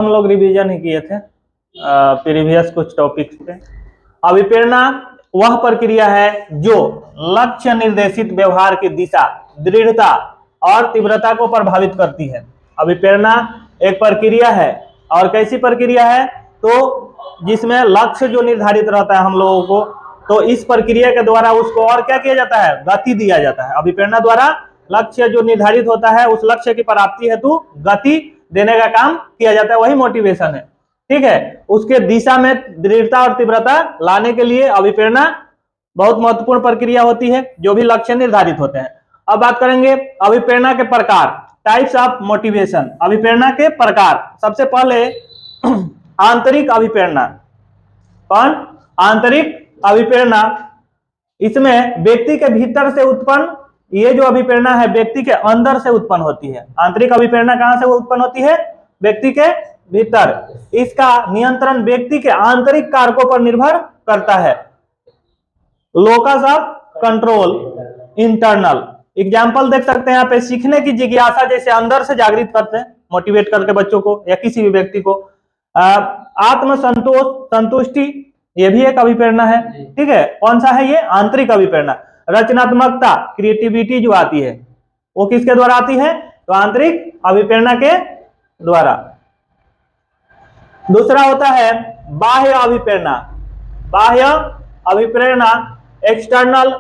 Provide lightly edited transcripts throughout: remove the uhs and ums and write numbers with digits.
हम लोग रिवीजन ही किए थे प्रीवियस कुछ टॉपिक्स पे। अभिप्रेरणा वह प्रक्रिया है जो लक्ष्य निर्देशित व्यवहार की दिशा, दृढ़ता और तीव्रता को प्रभावित करती है। अभिप्रेरणा एक प्रक्रिया है, और कैसी प्रक्रिया है? तो जिसमें लक्ष्य जो निर्धारित रहता है हम लोगों को, तो इस प्रक्रिया के द्वारा उसको और क्या किया जाता है? गति दिया जाता है। अभिप्रेरणा द्वारा लक्ष्य जो निर्धारित होता है, उस लक्ष्य की प्राप्ति हेतु गति देने का काम किया जाता है, वही मोटिवेशन है। ठीक है, उसके दिशा में दृढ़ता और तीव्रता लाने के लिए अभिप्रेरणा बहुत महत्वपूर्ण प्रक्रिया होती है, जो भी लक्ष्य निर्धारित होते हैं। अब बात करेंगे अभिप्रेरणा के प्रकार, टाइप्स ऑफ मोटिवेशन। अभिप्रेरणा के प्रकार, सबसे पहले आंतरिक अभिप्रेरणा। कौन? आंतरिक अभिप्रेरणा। इसमें व्यक्ति के भीतर से उत्पन्न, ये जो अभिप्रेरणा है व्यक्ति के अंदर से उत्पन्न होती है। आंतरिक अभिप्रेरणा कहां से उत्पन्न होती है? व्यक्ति के भीतर। इसका नियंत्रण व्यक्ति के आंतरिक कारकों पर निर्भर करता है। Locus of control internal. Example देख सकते हैं यहाँ पे, सीखने की जिज्ञासा जैसे अंदर से जागृत करते हैं, मोटिवेट करके बच्चों को या किसी भी व्यक्ति को। आत्मसंतोष, संतुष्टि, ये भी एक अभिप्रेरणा है। ठीक है, कौन सा है ये? आंतरिक अभिप्रेरणा। रचनात्मकता, क्रिएटिविटी जो आती है, वो किसके द्वारा आती है? तो आंतरिक अभिप्रेरणा के द्वारा। दूसरा होता है बाह्य अभिप्रेरणा। बाह्य अभिप्रेरणा, एक्सटर्नल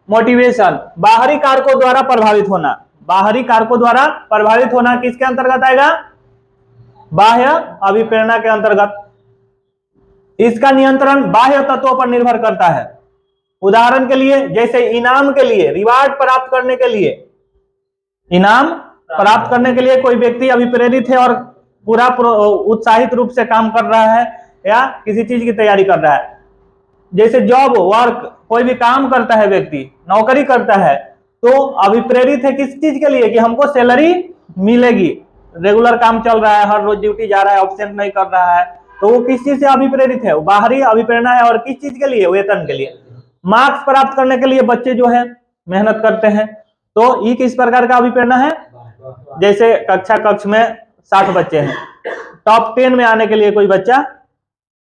मोटिवेशन, बाहरी कारकों द्वारा प्रभावित होना। बाहरी कारकों द्वारा प्रभावित होना किसके अंतर्गत आएगा? बाह्य अभिप्रेरणा के अंतर्गत। इसका नियंत्रण बाह्य तत्वों पर निर्भर करता है। उदाहरण के लिए, जैसे इनाम के लिए, रिवार्ड प्राप्त करने के लिए, इनाम प्राप्त करने के लिए कोई व्यक्ति अभिप्रेरित है और पूरा उत्साहित रूप से काम कर रहा है या किसी चीज की तैयारी कर रहा है। जैसे जॉब, वर्क, कोई भी काम करता है व्यक्ति, नौकरी करता है, तो अभिप्रेरित है किस चीज के लिए? कि हमको सैलरी मिलेगी, रेगुलर काम चल रहा है, हर रोज ड्यूटी जा रहा है, ऑब्सेंट नहीं कर रहा है, तो वो किस चीज से अभिप्रेरित है? वो बाहरी अभिप्रेरणा है। और किस चीज के लिए? वेतन के लिए। मार्क्स प्राप्त करने के लिए बच्चे जो है मेहनत करते हैं, तो ये किस प्रकार का अभिप्रेरणा है? जैसे कक्ष में 60 बच्चे हैं, टॉप 10 में आने के लिए कोई बच्चा,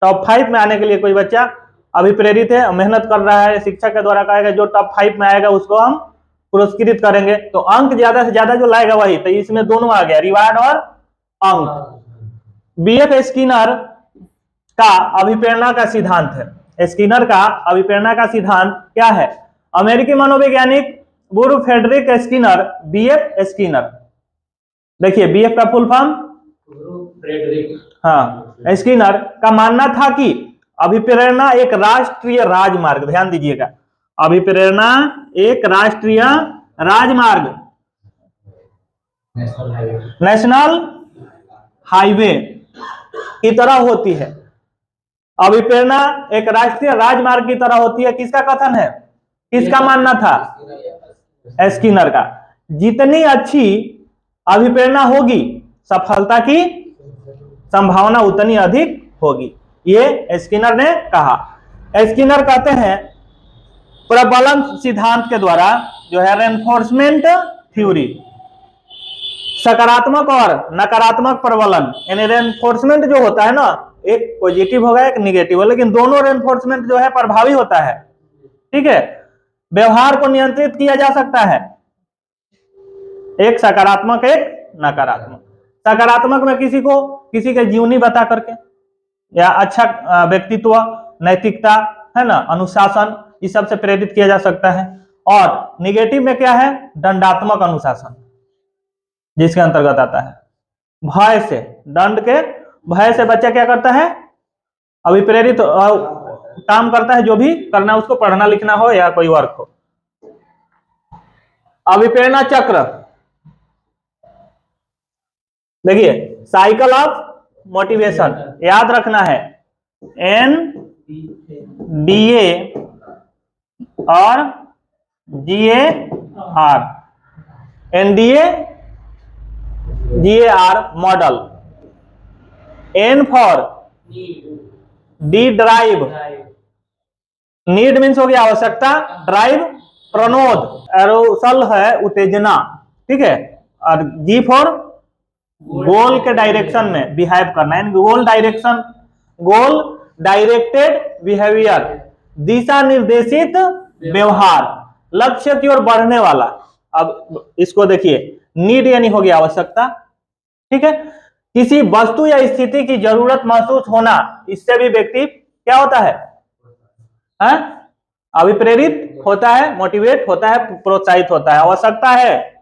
टॉप 5 में आने के लिए कोई बच्चा अभिप्रेरित है, मेहनत कर रहा है, शिक्षक के द्वारा कहेगा जो टॉप 5 में आएगा उसको हम पुरस्कृत करेंगे, तो अंक ज्यादा से ज्यादा जो लाएगा वही। तो इसमें दोनों आ गया, रिवार्ड और अंक। बीएफ स्किनर का अभिप्रेरणा का सिद्धांत है। स्किनर का अभिप्रेरणा का सिद्धांत क्या है? अमेरिकी मनोवैज्ञानिक बुरू फ्रेडरिक स्किनर, बीएफ स्किनर। देखिए बीएफ का फुल फॉर्म, हाँ, स्किनर का मानना था कि अभिप्रेरणा एक राष्ट्रीय राजमार्ग, ध्यान दीजिएगा, अभिप्रेरणा एक राष्ट्रीय राजमार्ग, नेशनल हाईवे की तरह होती है। अभिप्रेरणा एक राष्ट्रीय राजमार्ग की तरह होती है। किसका कथन है? किसका मानना था? स्किनर का। जितनी अच्छी अभिप्रेरणा होगी, सफलता की संभावना उतनी अधिक होगी, ये स्किनर ने कहा। स्किनर कहते हैं प्रबलन सिद्धांत के द्वारा जो है, रेनफोर्समेंट थ्योरी, सकारात्मक और नकारात्मक प्रबलन, यानी रेनफोर्समेंट जो होता है ना, एक पॉजिटिव होगा एक निगेटिव, लेकिन दोनों रेनफोर्समेंट जो है प्रभावी होता है। ठीक है, व्यवहार को नियंत्रित किया जा सकता है, एक सकारात्मक एक नकारात्मक। सकारात्मक में किसी के जीवनी बता करके, या अच्छा व्यक्तित्व, नैतिकता है ना, अनुशासन, इस सब से प्रेरित किया जा सकता है। और निगेटिव में क्या है? दंडात्मक अनुशासन, जिसके अंतर्गत आता है भय से, दंड के भय से बच्चा क्या करता है? अभिप्रेरित काम करता है, जो भी करना उसको, पढ़ना लिखना हो या कोई वर्क हो। अभिप्रेरणा चक्र देखिए, साइकिल ऑफ मोटिवेशन याद रखना है, NDA और GAR। NDA GAR model. N for D drive, need means हो गया आवश्यकता, ड्राइव प्रणोद, एरोसल है उत्तेजना। ठीक है, और G फॉर गोल के डायरेक्शन में बिहेव करना, यानी गोल डायरेक्टेड बिहेवियर, दिशा निर्देशित व्यवहार, लक्ष्य की ओर बढ़ने वाला। अब इसको देखिए, नीड यानी हो गया आवश्यकता, ठीक है। किसी वस्तु या स्थिति की जरूरत महसूस होना, इससे भी व्यक्ति क्या होता है, अभिप्रेरित होता है, मोटिवेट होता है, प्रोत्साहित होता है। आवश्यकता है,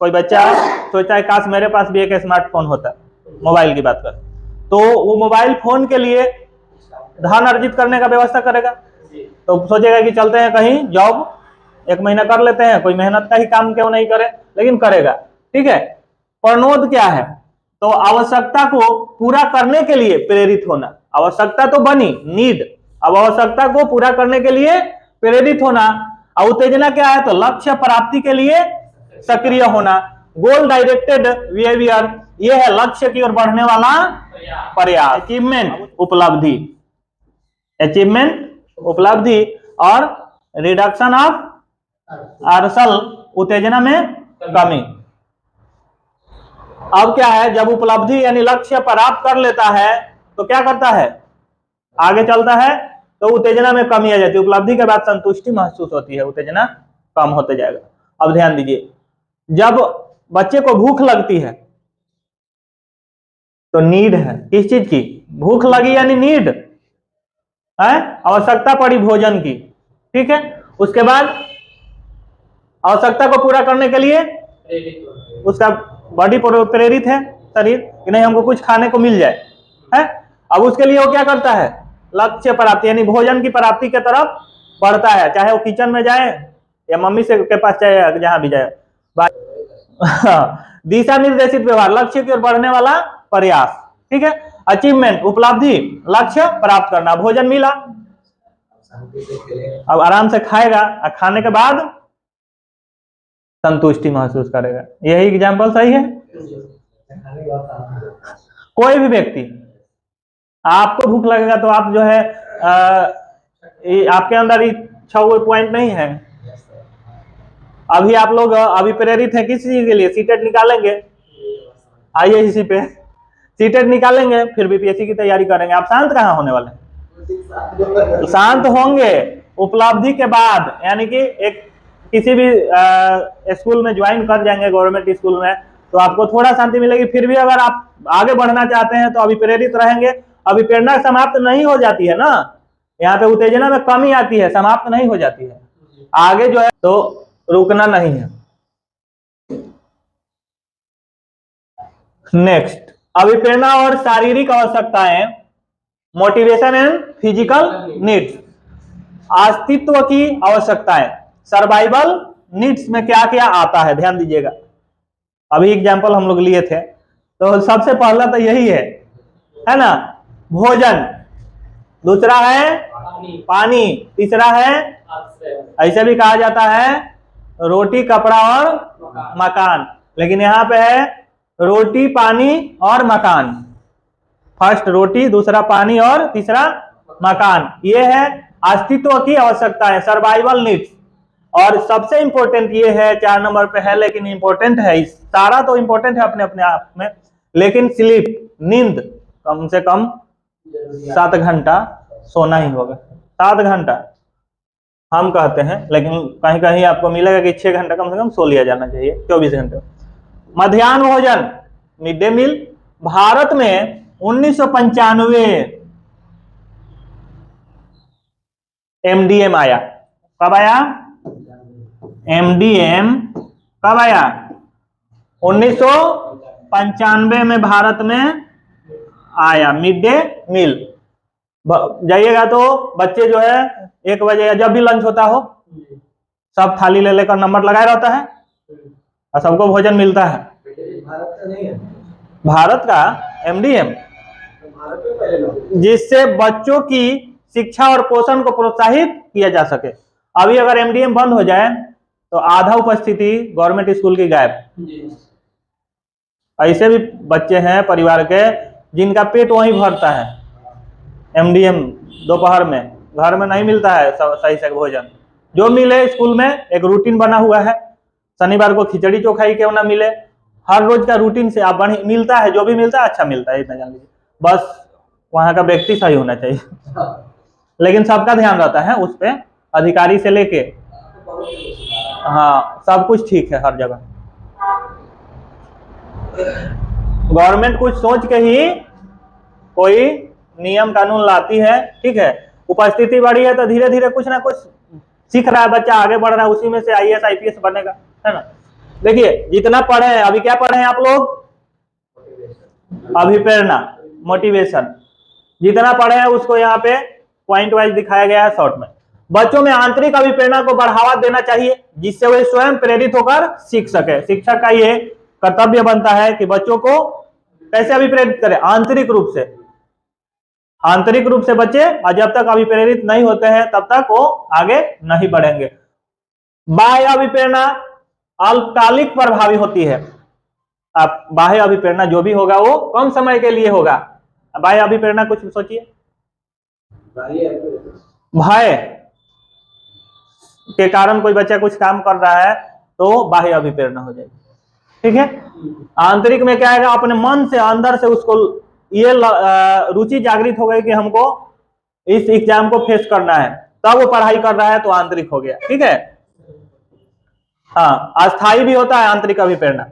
कोई बच्चा सोचता है काश मेरे पास भी एक स्मार्टफोन होता, मोबाइल की बात कर, तो वो मोबाइल फोन के लिए धन अर्जित करने का व्यवस्था करेगा, तो सोचेगा कि चलते हैं कहीं जॉब 1 महीना कर लेते हैं, कोई मेहनत का ही काम क्यों नहीं करे, लेकिन करेगा, ठीक है। प्रनोद क्या है, तो आवश्यकता को पूरा करने के लिए प्रेरित होना। आवश्यकता तो बनी, नीड, अब आवश्यकता को पूरा करने के लिए प्रेरित होना। और उत्तेजना क्या है, तो लक्ष्य प्राप्ति के लिए सक्रिय होना। गोल डायरेक्टेड बिहेवियर, ये है लक्ष्य की ओर बढ़ने वाला प्रयास। अचीवमेंट उपलब्धि और रिडक्शन ऑफ आर्सल, उत्तेजना में कमी। अब क्या है, जब उपलब्धि यानी लक्ष्य प्राप्त कर लेता है तो क्या करता है, आगे चलता है तो उत्तेजना में कमी आ जाती है। उपलब्धि के बाद संतुष्टि महसूस होती है, उत्तेजना कम होते जाएगा। अब ध्यान दीजिए, जब बच्चे को भूख लगती है तो नीड है, किस चीज की, भूख लगी यानी नीड है, आवश्यकता पड़ी भोजन की, ठीक है। उसके बाद आवश्यकता को पूरा करने के लिए उसका बॉडी प्रेरित है, शरीर, कि नहीं हमको कुछ खाने को मिल जाए, है। अब उसके लिए वो क्या करता है, लक्ष्य प्राप्ति यानी भोजन की प्राप्ति की तरफ बढ़ता है, चाहे वो किचन में जाए या मम्मी से के पास जाए, जहां भी जाए। दिशा निर्देशित व्यवहार, लक्ष्य की ओर बढ़ने वाला प्रयास, ठीक है। अचीवमेंट उपलब्धि, लक्ष्य प्राप्त करना, भोजन मिला, अब आराम से खाएगा, खाने के बाद संतुष्टि महसूस करेगा। यही एग्जाम्पल सही है। कोई भी व्यक्ति, आपको भूख लगेगा तो आप जो है आपके अंदर इच्छा पॉइंट नहीं है। अभी आप लोग अभी प्रेरित है किस चीज के लिए, सीटेट निकालेंगे, आइए इसी पे सीटेट निकालेंगे, फिर बीपीएससी की तैयारी करेंगे। आप शांत कहाँ होने वाले हैं, शांत होंगे उपलब्धि के बाद, यानी कि एक किसी भी स्कूल में ज्वाइन कर जाएंगे, गवर्नमेंट स्कूल में, तो आपको थोड़ा शांति मिलेगी। फिर भी अगर आप आगे बढ़ना चाहते हैं तो अभी प्रेरित रहेंगे। अभी प्रेरणा समाप्त नहीं हो जाती है ना, यहाँ पे उत्तेजना में कमी आती है, समाप्त नहीं हो जाती है, आगे जो है तो रुकना नहीं है। नेक्स्ट, अभिप्रेरणा और शारीरिक आवश्यकताएं, मोटिवेशन एंड फिजिकल नीड्स, अस्तित्व की आवश्यकताएं, सर्वाइवल नीड्स में क्या क्या आता है, ध्यान दीजिएगा। अभी एग्जाम्पल हम लोग लिए थे, तो सबसे पहला तो यही है ना, भोजन, दूसरा है पानी, तीसरा है, ऐसे भी कहा जाता है, रोटी, कपड़ा और मकान, लेकिन यहाँ पे है रोटी, पानी और मकान। फर्स्ट रोटी, दूसरा पानी और तीसरा मकान, ये है अस्तित्व की आवश्यकता है, सर्वाइवल नीड्स। और सबसे इंपॉर्टेंट ये है, 4 नंबर पे है, लेकिन इंपॉर्टेंट है, सारा तो इंपॉर्टेंट है अपने अपने आप में, लेकिन स्लीप, नींद, कम से कम 7 घंटा सोना ही होगा। 7 घंटा हम कहते हैं, लेकिन कहीं कहीं आपको मिलेगा कि 6 घंटा कम से कम सो लिया जाना चाहिए 24 घंटे। मध्याह्न भोजन, मिड डे मील, भारत में 1995 एमडीएम आया। कब आया, एमडीएम कब आया, 1995 में भारत में आया, मिड डे मील। जाइएगा तो बच्चे जो है 1 बजे, जब भी लंच होता हो, सब थाली ले लेकर नंबर लगाए रहता है और सबको भोजन मिलता है। भारत का एमडीएम, जिससे बच्चों की शिक्षा और पोषण को प्रोत्साहित किया जा सके। अभी अगर एमडीएम बंद हो जाए तो आधा उपस्थिति गवर्नमेंट स्कूल की गायब। ऐसे भी बच्चे हैं परिवार के जिनका पेट वहीं भरता है, एमडीएम दोपहर में घर में नहीं मिलता है सही से भोजन, जो मिले स्कूल में एक रूटीन बना हुआ है। शनिवार को खिचड़ी चोखा ही क्यों ना मिले, हर रोज का रूटीन से आप मिलता है, जो भी मिलता है अच्छा मिलता है, इतना जान लीजिए। बस वहां का व्यक्ति सही होना चाहिए, लेकिन सबका ध्यान रहता है उस पे, अधिकारी से लेके, हाँ सब कुछ ठीक है हर जगह। गवर्नमेंट कुछ सोच के ही कोई नियम कानून लाती है, ठीक है। उपस्थिति बढ़ी है तो धीरे धीरे कुछ ना कुछ सीख रहा है बच्चा, आगे बढ़ रहा है, उसी में से IAS IPS बनेगा, है ना। देखिए जितना पढ़े हैं, अभी क्या पढ़े हैं आप लोग, अभिप्रेरणा, मोटिवेशन, जितना पढ़े हैं उसको यहाँ पे पॉइंट वाइज दिखाया गया है शॉर्ट में। बच्चों में आंतरिक अभिप्रेरणा को बढ़ावा देना चाहिए, जिससे वे स्वयं प्रेरित होकर सीख सके। शिक्षक का ये कर्तव्य बनता है कि बच्चों को कैसे अभिप्रेरित करे, आंतरिक रूप से। आंतरिक रूप से बच्चे जब तक अभिप्रेरित नहीं होते हैं तब तक वो आगे नहीं बढ़ेंगे। बाह्य अभिप्रेरणा अल्पकालिक प्रभावी होती है। आप बाह्य अभिप्रेरणा जो भी होगा वो कम समय के लिए होगा। बाह्य अभिप्रेरणा कुछ सोचिए, भय के कारण कोई बच्चा कुछ काम कर रहा है तो बाह्य अभिप्रेरणा हो जाएगी, ठीक है। आंतरिक में क्या आएगा, अपने मन से अंदर से उसको ये रुचि जागृत हो गई कि हमको इस एग्जाम को फेस करना है, तब वो पढ़ाई कर रहा है तो आंतरिक हो गया, ठीक है। हाँ, अस्थायी भी होता है आंतरिक अभिप्रेरणा।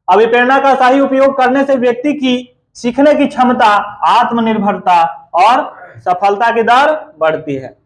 अभिप्रेरणा का सही उपयोग करने से व्यक्ति की सीखने की क्षमता, आत्मनिर्भरता और सफलता की दर बढ़ती है।